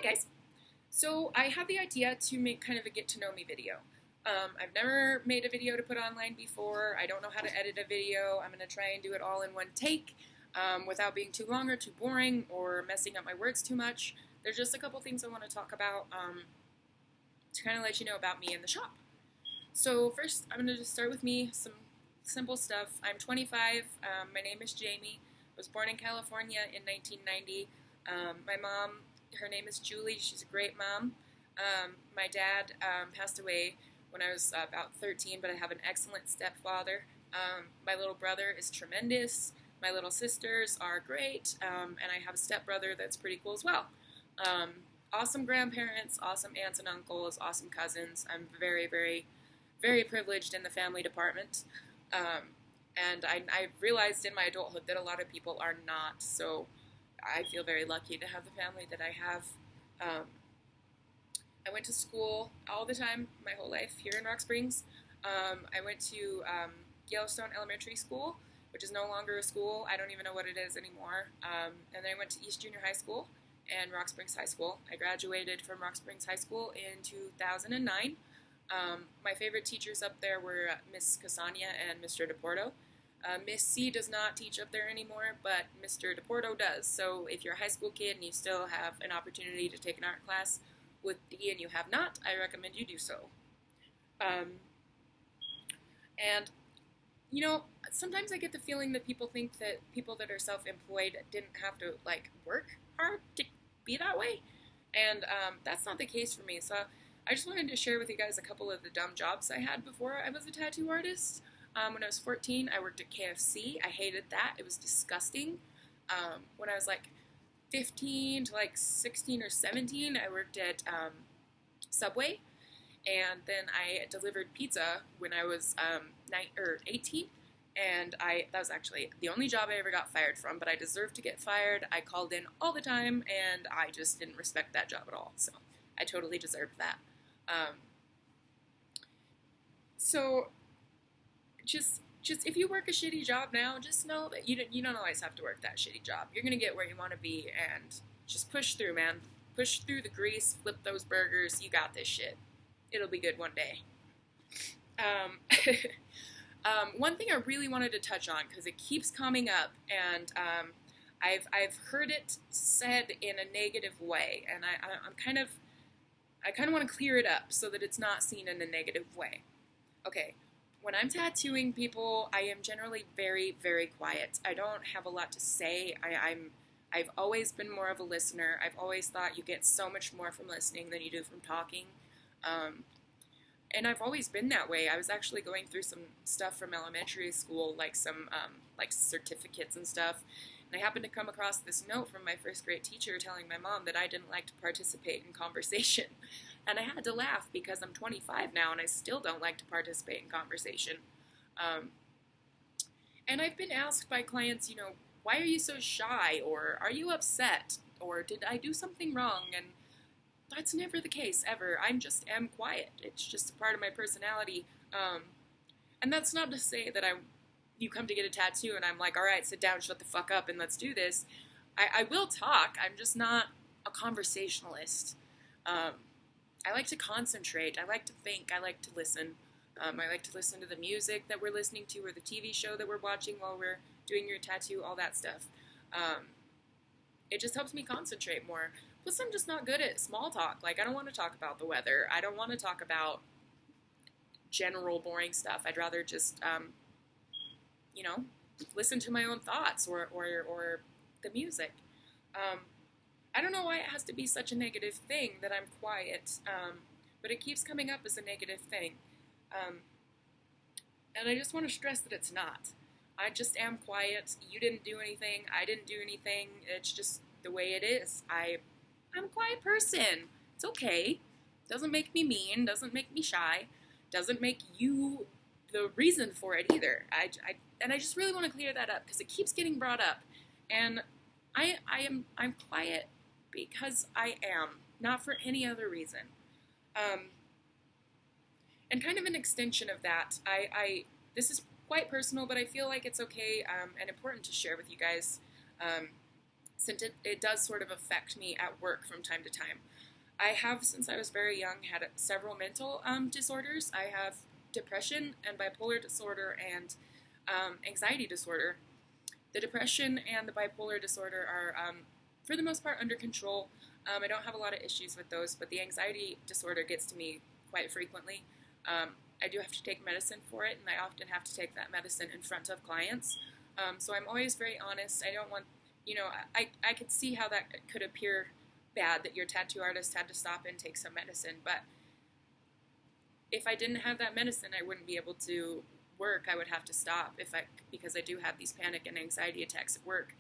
guys. So I had the idea to make kind of a get to know me video. I've never made a video to put online before. I don't know how to edit a video. I'm going to try and do it all in one take without being too long or too boring or messing up my words too much. There's just a couple things I want to talk about to kind of let you know about me in the shop. So first, I'm going to just start with me, some simple stuff. I'm 25. My name is Jamie. I was born in California in 1990. My mom, her name is Julie. She's a great mom. My dad passed away when I was about 13, but I have an excellent stepfather. My little brother is tremendous. My little sisters are great, and I have a stepbrother that's pretty cool as well. Awesome grandparents, awesome aunts and uncles, awesome cousins. I'm very, very, very privileged in the family department. And I realized in my adulthood that a lot of people are not, so I feel very lucky to have the family that I have. I went to school all the time, my whole life, here in Rock Springs. I went to Yellowstone Elementary School, which is no longer a school. I don't even know what it is anymore. And then I went to East Junior High School and Rock Springs High School. I graduated from Rock Springs High School in 2009. My favorite teachers up there were Miss Casania and Mr. DePorto. Miss C does not teach up there anymore, but Mr. DePorto does. So if you're a high school kid and you still have an opportunity to take an art class with D and you have not, I recommend you do so. And, you know, sometimes I get the feeling that people think that people that are self-employed didn't have to, like, work hard to be that way. And that's not the case for me. So I just wanted to share with you guys a couple of the dumb jobs I had before I was a tattoo artist. When I was 14, I worked at KFC. I hated that. It was disgusting. When I was like 15 to like 16 or 17, I worked at Subway. And then I delivered pizza when I was 18. And that was actually the only job I ever got fired from, but I deserved to get fired. I called in all the time, and I just didn't respect that job at all. So I totally deserved that. So just if you work a shitty job now, just know that you don't always have to work that shitty job. You're gonna get where you want to be, and just push through, man. Push through the grease, flip those burgers. You got this shit. It'll be good one day. One thing I really wanted to touch on, because it keeps coming up, and I've heard it said in a negative way, and I kind of want to clear it up so that it's not seen in a negative way. Okay, when I'm tattooing people, I am generally very, very quiet. I don't have a lot to say. I've always been more of a listener. I've always thought you get so much more from listening than you do from talking. And I've always been that way. I was actually going through some stuff from elementary school, like some like certificates and stuff. And I happened to come across this note from my first grade teacher telling my mom that I didn't like to participate in conversation. And I had to laugh because I'm 25 now and I still don't like to participate in conversation. And I've been asked by clients, you know, why are you so shy? Or are you upset? Or did I do something wrong? And that's never the case, ever. I just am quiet. It's just a part of my personality. And that's not to say that you come to get a tattoo and I'm like, all right, sit down, shut the fuck up, and let's do this. I will talk. I'm just not a conversationalist. I like to concentrate. I like to think. I like to listen. I like to listen to the music that we're listening to or the TV show that we're watching while we're doing your tattoo, all that stuff. It just helps me concentrate more. Plus, I'm just not good at small talk. Like, I don't want to talk about the weather. I don't want to talk about general boring stuff. I'd rather just, you know, listen to my own thoughts or the music. I don't know why it has to be such a negative thing that I'm quiet, but it keeps coming up as a negative thing. And I just want to stress that it's not. I just am quiet. You didn't do anything. I didn't do anything. It's just the way it is. I'm a quiet person. It's okay. Doesn't make me mean. Doesn't make me shy. Doesn't make you the reason for it either. I just really want to clear that up because it keeps getting brought up. And I'm quiet because I am, not for any other reason. And kind of an extension of that, this is quite personal, but I feel like it's okay and important to share with you guys. since it does sort of affect me at work from time to time. I have, since I was very young, had several mental disorders. I have depression and bipolar disorder and anxiety disorder. The depression and the bipolar disorder are, for the most part, under control. I don't have a lot of issues with those, but the anxiety disorder gets to me quite frequently. I do have to take medicine for it, and I often have to take that medicine in front of clients. So I'm always very honest. I don't want, I could see how that could appear bad, that your tattoo artist had to stop and take some medicine, but if I didn't have that medicine, I wouldn't be able to work. I would have to stop because I do have these panic and anxiety attacks at work.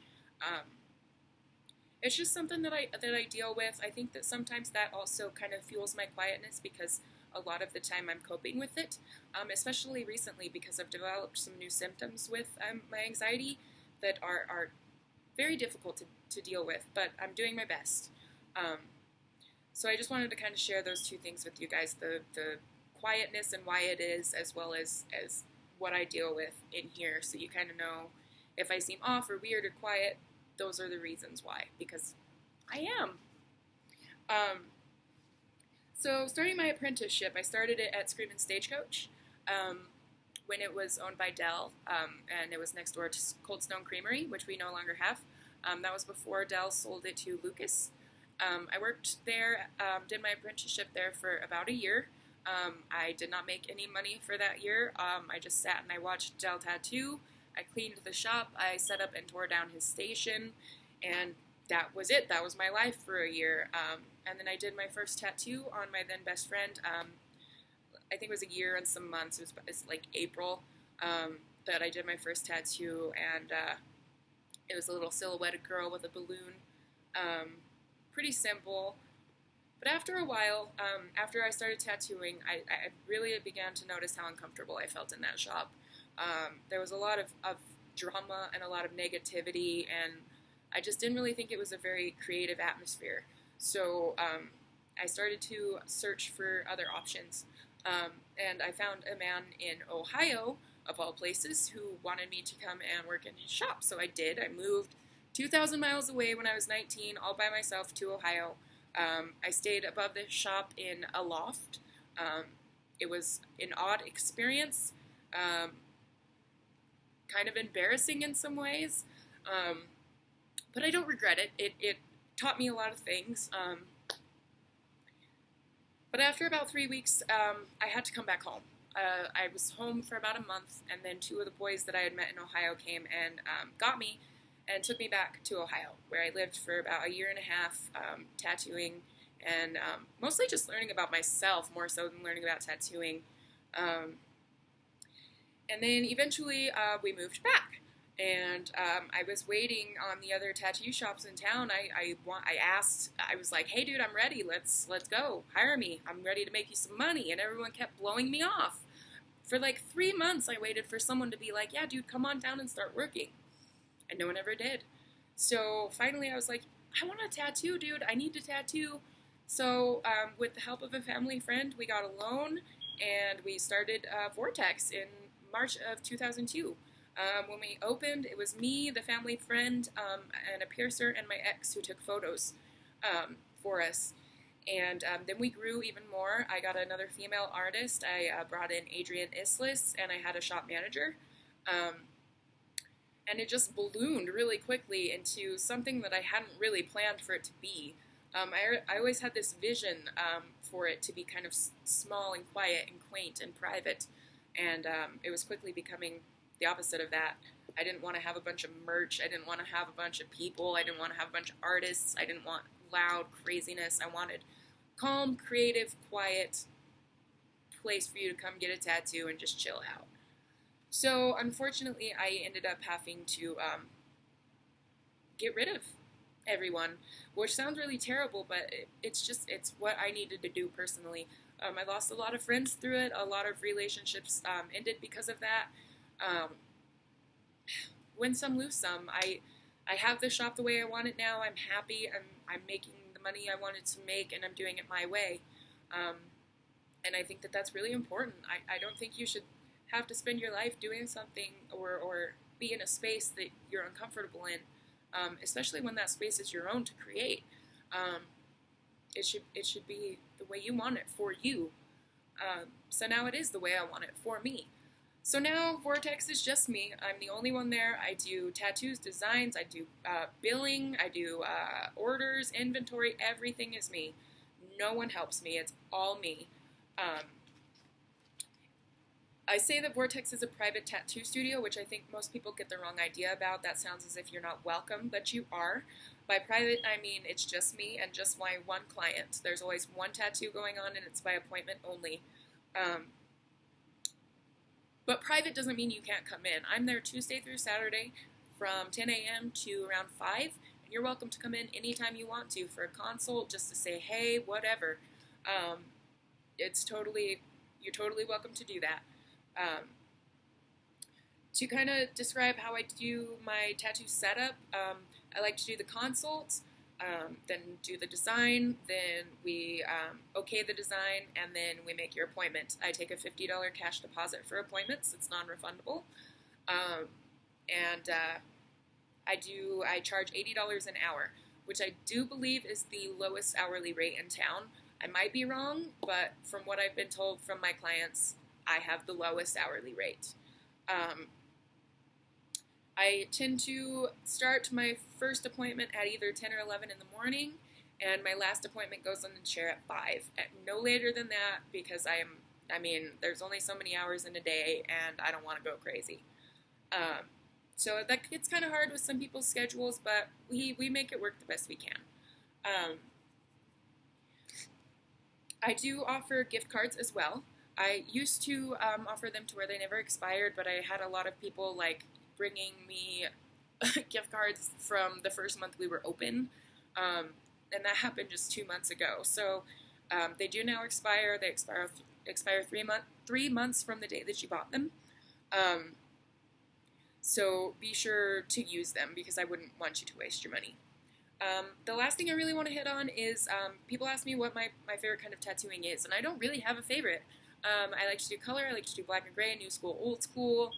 It's just something that I deal with. I think that sometimes that also kind of fuels my quietness because a lot of the time I'm coping with it, especially recently because I've developed some new symptoms with my anxiety that are very difficult to deal with, but I'm doing my best. So I just wanted to kind of share those two things with you guys, the quietness and why it is, as well as what I deal with in here, so you kind of know if I seem off or weird or quiet, those are the reasons why, because I am. So starting my apprenticeship, I started it at Screamin' Stagecoach when it was owned by Dell, and it was next door to Cold Stone Creamery, which we no longer have. That was before Dell sold it to Lucas. I worked there, did my apprenticeship there for about a year. I did not make any money for that year. I just sat and I watched Dell tattoo. I cleaned the shop. I set up and tore down his station, and that was it. That was my life for a year. And then I did my first tattoo on my then best friend. I think it was a year and some months. It's like April that I did my first tattoo, and it was a little silhouetted girl with a balloon. Pretty simple. But after a while, after I started tattooing, I really began to notice how uncomfortable I felt in that shop. There was a lot of drama and a lot of negativity, and I just didn't really think it was a very creative atmosphere. So I started to search for other options, and I found a man in Ohio, of all places, who wanted me to come and work in his shop. So I did. I moved 2,000 miles away when I was 19, all by myself, to Ohio. I stayed above the shop in a loft. It was an odd experience, kind of embarrassing in some ways, but I don't regret it. It taught me a lot of things. But after about 3 weeks, I had to come back home. I was home for about a month, and then two of the boys that I had met in Ohio came and got me and took me back to Ohio, where I lived for about a year and a half, tattooing, and mostly just learning about myself more so than learning about tattooing. And then eventually we moved back, and I was waiting on the other tattoo shops in town. I asked, I was like, hey dude, I'm ready, let's go, hire me, I'm ready to make you some money, and everyone kept blowing me off. For like 3 months I waited for someone to be like, yeah dude, come on down and start working. And no one ever did. So finally I was like, I want a tattoo, dude. I need to tattoo. So with the help of a family friend, we got a loan, and we started Vortex in March of 2002. When we opened, it was me, the family friend, and a piercer, and my ex who took photos for us. And then we grew even more. I got another female artist. I brought in Adrian Islis, and I had a shop manager. And it just ballooned really quickly into something that I hadn't really planned for it to be. I always had this vision for it to be kind of small and quiet and quaint and private, and it was quickly becoming the opposite of that. I didn't want to have a bunch of merch. I didn't want to have a bunch of people. I didn't want to have a bunch of artists. I didn't want loud craziness. I wanted calm, creative, quiet place for you to come get a tattoo and just chill out. So, unfortunately, I ended up having to get rid of everyone, which sounds really terrible, but it's what I needed to do personally. I lost a lot of friends through it. A lot of relationships ended because of that. Win some, lose some. I have the shop the way I want it now. I'm happy. I'm making the money I wanted to make, and I'm doing it my way. And I think that that's really important. I don't think you should have to spend your life doing something or be in a space that you're uncomfortable in. especially when that space is your own to create. It should be the way you want it for you. So now it is the way I want it for me. So now Vortex is just me. I'm the only one there. I do tattoos, designs, I do billing, I do orders, inventory, everything is me. No one helps me. It's all me. I say that Vortex is a private tattoo studio, which I think most people get the wrong idea about. That sounds as if you're not welcome, but you are. By private, I mean it's just me and just my one client. There's always one tattoo going on, and it's by appointment only. But private doesn't mean you can't come in. I'm there Tuesday through Saturday from 10 a.m. to around 5, and you're welcome to come in anytime you want to for a consult, just to say, hey, whatever. You're totally welcome to do that. To kind of describe how I do my tattoo setup, I like to do the consult, then do the design, then we okay the design, and then we make your appointment. I take a $50 cash deposit for appointments. It's non-refundable. I charge $80 an hour, which I do believe is the lowest hourly rate in town. I might be wrong, but from what I've been told from my clients, I have the lowest hourly rate. I tend to start my first appointment at either 10 or 11 in the morning, and my last appointment goes on the chair at 5. At no later than that, because there's only so many hours in a day, and I don't want to go crazy. So that gets kind of hard with some people's schedules, but we make it work the best we can. I do offer gift cards as well. I used to offer them to where they never expired, but I had a lot of people bringing me gift cards from the first month we were open, and that happened just 2 months ago. So they do now expire. They expire 3 months from the day that you bought them. So be sure to use them, because I wouldn't want you to waste your money. The last thing I really want to hit on is people ask me what my favorite kind of tattooing is, and I don't really have a favorite. I like to do color. I like to do black and gray, new school, old school,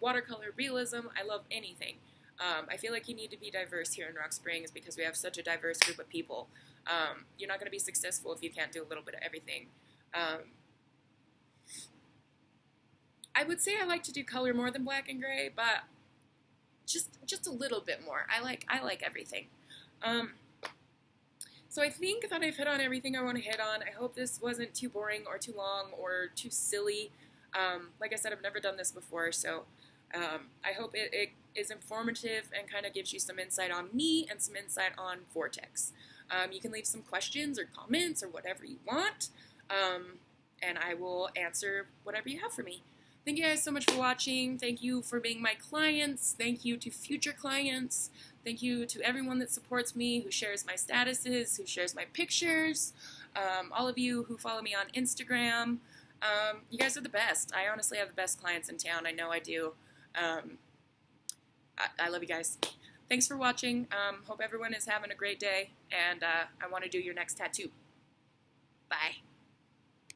watercolor, realism. I love anything. I feel like you need to be diverse here in Rock Springs because we have such a diverse group of people. You're not going to be successful if you can't do a little bit of everything. I would say I like to do color more than black and gray, but just a little bit more. I like everything. So I think that I've hit on everything I want to hit on. I hope this wasn't too boring or too long or too silly. Like I said, I've never done this before, so I hope it is informative and kind of gives you some insight on me and some insight on Vortex. You can leave some questions or comments or whatever you want, and I will answer whatever you have for me. Thank you guys so much for watching. Thank you for being my clients. Thank you to future clients. Thank you to everyone that supports me, who shares my statuses, who shares my pictures, all of you who follow me on Instagram. You guys are the best. I honestly have the best clients in town. I know I do. I love you guys. Thanks for watching. Hope everyone is having a great day, and I want to do your next tattoo. Bye.